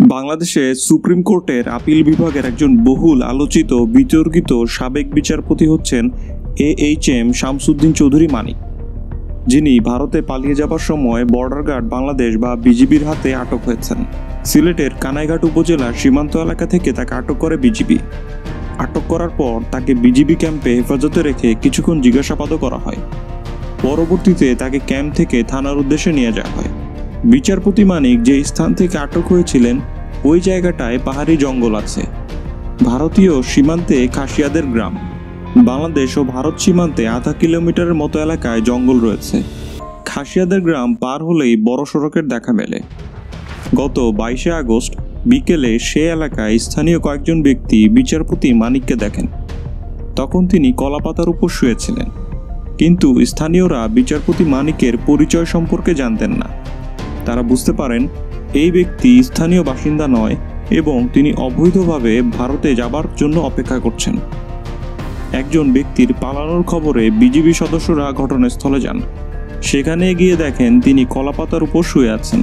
বাংলাদেশে সুপ্রিম কোর্টের আপিল বিভাগের একজন বহুল আলোচিত বিতর্কিত সাবেক বিচারপতি হচ্ছেন AHM শামসুদ্দিন চৌধুরী মানিক, যিনি ভারতে পালিয়ে যাবার সময় বর্ডার গার্ড বাংলাদেশ বা বিজিবির হাতে আটক হয়েছেন। সিলেটের কানাইঘাট উপজেলার সীমান্ত এলাকা থেকে তাকে আটক করে বিজিবি। আটক করার পর তাকে বিজিবি ক্যাম্পে হেফাজতে রেখে কিছুক্ষণ জিজ্ঞাসাবাদও করা হয়। পরবর্তীতে তাকে ক্যাম্প থেকে থানার উদ্দেশ্যে নিয়ে যাওয়া হয়। বিচারপতি মানিক যে স্থান থেকে আটক হয়েছিলেন ওই জায়গাটায় পাহাড়ি জঙ্গল আছে। ভারতীয় সীমান্তে খাসিয়াদের গ্রাম, বাংলাদেশ ও ভারত সীমান্তে আধা কিলোমিটারের মতো এলাকায় জঙ্গল রয়েছে। খাসিয়াদের গ্রাম পার হলেই বড় সড়কের দেখা মেলে। গত 22শে আগস্ট বিকেলে সে এলাকায় স্থানীয় কয়েকজন ব্যক্তি বিচারপতি মানিককে দেখেন। তখন তিনি কলাপাতার উপর শুয়েছিলেন, কিন্তু স্থানীয়রা বিচারপতি মানিকের পরিচয় সম্পর্কে জানতেন না। তারা বুঝতে পারেন এই ব্যক্তি স্থানীয় বাসিন্দা নয় এবং তিনি অবৈধভাবে ভারতে যাবার জন্য অপেক্ষা করছেন। একজন ব্যক্তির পালানোর খবরে বিজিবি সদস্যরা ঘটনাস্থলে যান। সেখানে গিয়ে দেখেন তিনি কলাপাতার উপর শুয়ে আছেন।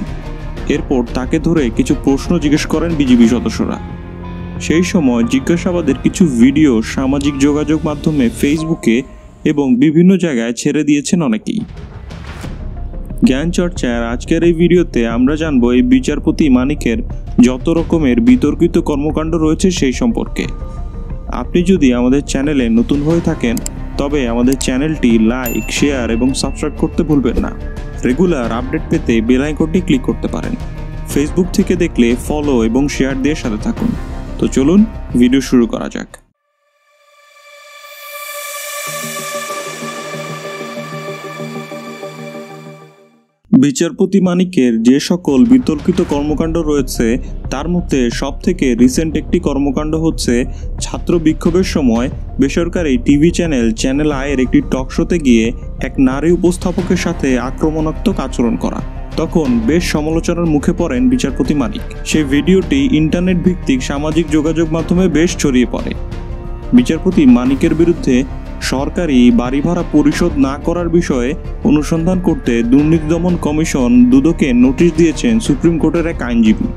এরপর তাকে ধরে কিছু প্রশ্ন জিজ্ঞেস করেন বিজিবি সদস্যরা। সেই সময় জিজ্ঞাসাবাদের কিছু ভিডিও সামাজিক যোগাযোগ মাধ্যমে ফেসবুকে এবং বিভিন্ন জায়গায় ছেড়ে দিয়েছেন অনেকেই। জ্ঞান চর্চার আজকের এই ভিডিওতে আমরা জানবো এই বিচারপতি মানিকের যত রকমের বিতর্কিত কর্মকাণ্ড রয়েছে সেই সম্পর্কে। আপনি যদি আমাদের চ্যানেলে নতুন হয়ে থাকেন তবে আমাদের চ্যানেলটি লাইক, শেয়ার এবং সাবস্ক্রাইব করতে ভুলবেন না। রেগুলার আপডেট পেতে বেল আইকনটি ক্লিক করতে পারেন। ফেসবুক থেকে দেখলে ফলো এবং শেয়ার দিয়ে সাথে থাকুন। তো চলুন ভিডিও শুরু করা যাক। বিচারপতি মানিকের যে সকল বিতর্কিত কর্মকাণ্ড রয়েছে তার মধ্যে সবথেকে রিসেন্ট একটি কর্মকাণ্ড হচ্ছে ছাত্র বিক্ষোভের সময় বেসরকারি টিভি চ্যানেল আয়ের একটি টক শোতে গিয়ে এক নারী উপস্থাপকের সাথে আক্রমণাত্মক আচরণ করা। তখন বেশ সমালোচনার মুখে পড়েন বিচারপতি মানিক। সেই ভিডিওটি ইন্টারনেট ভিত্তিক সামাজিক যোগাযোগ মাধ্যমে বেশ ছড়িয়ে পড়ে। বিচারপতি মানিকের বিরুদ্ধে সরকারি বাড়ি ভাড়া পরিশোধ না করার বিষয়ে অনুসন্ধান করতে দুর্নীতি দমন কমিশন দুদকে নোটিশ দিয়েছেন সুপ্রিম কোর্টের এক আইনজীবী।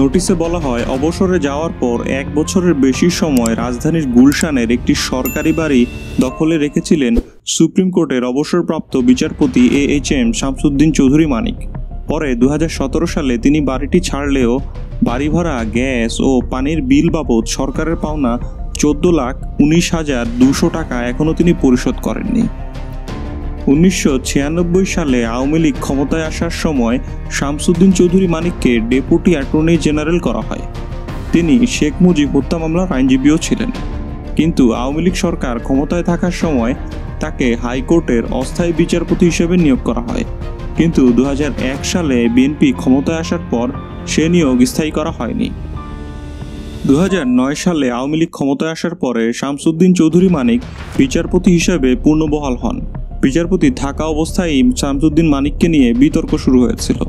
নোটিশে বলা হয়, অবসরে যাওয়ার পর 1 বছরের বেশি সময় রাজধানীর গুলশানের একটি সরকারি বাড়ি দখলে রেখেছিলেন সুপ্রিম কোর্টের অবসরপ্রাপ্ত বিচারপতি AHM শামসুদ্দিন চৌধুরী মানিক। পরে 2017 সালে তিনি বাড়িটি ছাড়লেও বাড়ি ভাড়া, গ্যাস ও পানির বিল বাবদ সরকারের পাওনা 14,19,200 টাকা এখনও তিনি পরিশোধ করেননি। 1996 সালে আওয়ামী লীগ ক্ষমতায় আসার সময় শামসুদ্দিন চৌধুরী মানিককে ডেপুটি অ্যাটর্নি জেনারেল করা হয়। তিনি শেখ মুজিব হত্যা মামলার আইনজীবীও ছিলেন। কিন্তু আওয়ামী লীগ সরকার ক্ষমতায় থাকার সময় তাকে হাইকোর্টের অস্থায়ী বিচারপতি হিসেবে নিয়োগ করা হয়। কিন্তু 2001 সালে বিএনপি ক্ষমতায় আসার পর সে নিয়োগ স্থায়ী করা হয়নি। 2009 সালে আওয়ামী লীগ ক্ষমতায় আসার পরে শামসুদ্দিন চৌধুরী মানিক বিচারপতি হিসেবে পুনর্বহাল হন। বিচারপতি থাকা অবস্থায় শামসুদ্দিন মানিককে নিয়ে বিতর্ক শুরু হয়েছিল।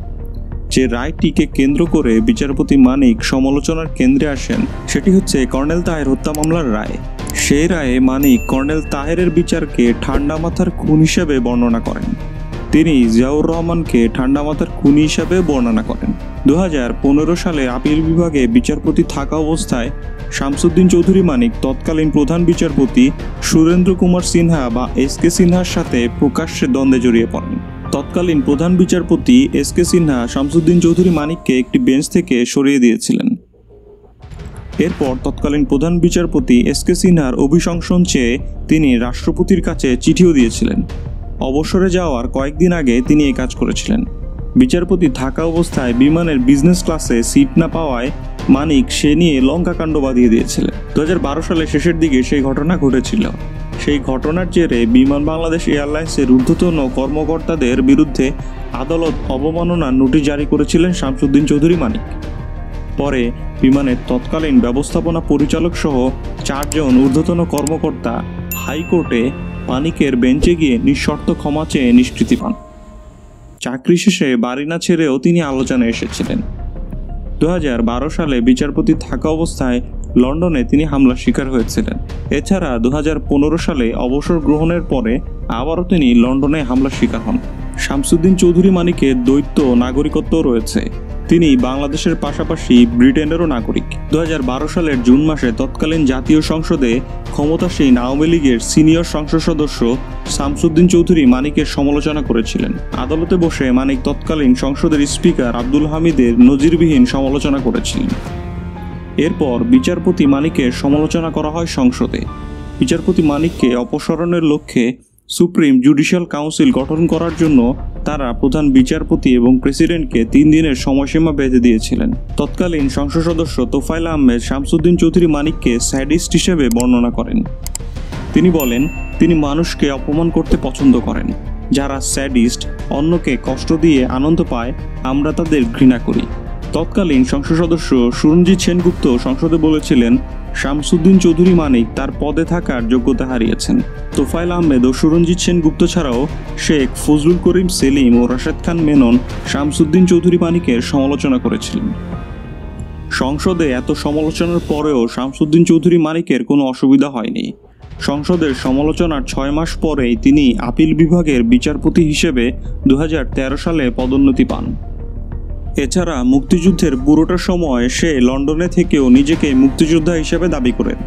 যে রায়টিকে কেন্দ্র করে বিচারপতি মানিক সমালোচনার কেন্দ্রে আসেন সেটি হচ্ছে কর্নেল তাহের হত্যা মামলার রায়। সেই রায়ে মানিক কর্নেল তাহেরের বিচারকে ঠান্ডা মাথার খুন হিসেবে বর্ণনা করেন। তিনি জিয়াউর রহমানকে ঠান্ডা মাথার খুনি হিসাবে বর্ণনা করেন। 2015 সালে আপিল বিভাগে বিচারপতি থাকা অবস্থায় শামসুদ্দিন চৌধুরী মানিক তৎকালীন প্রধান বিচারপতি সুরেন্দ্র কুমার সিনহা বা SK সিনহার সাথে প্রকাশ্যে দ্বন্দ্বে জড়িয়ে পড়েন। তৎকালীন প্রধান বিচারপতি SK সিনহা শামসুদ্দিন চৌধুরী মানিককে একটি বেঞ্চ থেকে সরিয়ে দিয়েছিলেন। এরপর তৎকালীন প্রধান বিচারপতি SK সিনহার অভিশংসন চেয়ে তিনি রাষ্ট্রপতির কাছে চিঠিও দিয়েছিলেন। অবসরে যাওয়ার কয়েকদিন আগে তিনি এই কাজ করেছিলেন। বিচারপতি থাকা অবস্থায় বিমানের বিজনেস ক্লাসে সিট না পাওয়ায় মানিক সে নিয়ে লঙ্কাকাণ্ড বাঁধিয়ে দিয়েছিলেন। 2012 সালের শেষের দিকে সেই ঘটনা ঘটেছিল। সেই ঘটনার জেরে বিমান বাংলাদেশ এয়ারলাইন্সের ঊর্ধ্বতন কর্মকর্তাদের বিরুদ্ধে আদালত অবমাননার নোটিশ জারি করেছিলেন শামসুদ্দিন চৌধুরী মানিক। পরে বিমানের তৎকালীন ব্যবস্থাপনা পরিচালক সহ 4 জন ঊর্ধ্বতন কর্মকর্তা হাইকোর্টে মানিকের বেঞ্চে গিয়ে নিঃশর্ত ক্ষমা চেয়ে নিষ্কৃতি পান। চাকরি শেষে বাড়ি না ছেড়েও তিনি আলোচনায় এসেছিলেন। 2012 সালে বিচারপতি থাকা অবস্থায় লন্ডনে তিনি হামলার শিকার হয়েছিলেন। এছাড়া 2015 সালে অবসর গ্রহণের পরে আবারও তিনি লন্ডনে হামলার শিকার হন। শামসুদ্দিন চৌধুরী মানিকের দ্বৈত নাগরিকত্ব রয়েছে। তিনি বাংলাদেশের পাশাপাশি ব্রিটেনেরও নাগরিক। 2012 সালের জুন মাসে তৎকালীন জাতীয় সংসদে ক্ষমতাসীন আওয়ামী লীগের সিনিয়র সংসদ সদস্য শামসুদ্দিন চৌধুরী মানিকের সমালোচনা করেছিলেন। আদালতে বসে মানিক তৎকালীন সংসদের স্পিকার আব্দুল হামিদের নজিরবিহীন সমালোচনা করেছিলেন। এরপর বিচারপতি মানিকের সমালোচনা করা হয় সংসদে। বিচারপতি মানিককে অপসারণের লক্ষ্যে সুপ্রিম জুডিশিয়াল কাউন্সিল গঠন করার জন্য তারা প্রধান বিচারপতি এবং প্রেসিডেন্টকে 3 দিনের সময়সীমা বেঁধে দিয়েছিলেন। তৎকালীন সংসদ সদস্য তোফায়েল আহমেদ শামসুদ্দিন চৌধুরী মানিককে স্যাডিস্ট হিসেবে বর্ণনা করেন। তিনি বলেন, তিনি মানুষকে অপমান করতে পছন্দ করেন। যারা স্যাডিস্ট, অন্যকে কষ্ট দিয়ে আনন্দ পায়, আমরা তাদের ঘৃণা করি। তৎকালীন সংসদ সদস্য সুরঞ্জিত সেনগুপ্ত সংসদে বলেছিলেন, শামসুদ্দিন চৌধুরী মানিক তার পদে থাকার যোগ্যতা হারিয়েছেন। তোফায়েল আহমেদ ও সুরঞ্জিত সেনগুপ্ত ছাড়াও শেখ ফজলুল করিম সেলিম ও রাশেদ খান মেনন শামসুদ্দিন চৌধুরী মানিকের সমালোচনা করেছিলেন। সংসদে এত সমালোচনার পরেও শামসুদ্দিন চৌধুরী মানিকের কোনো অসুবিধা হয়নি। সংসদের সমালোচনার 6 মাস পরেই তিনি আপিল বিভাগের বিচারপতি হিসেবে 2013 সালে পদোন্নতি পান। এছাড়া মুক্তিযুদ্ধের পুরোটা সময় সে লন্ডনে থেকেও নিজেকে মুক্তিযোদ্ধা হিসেবে দাবি করেন।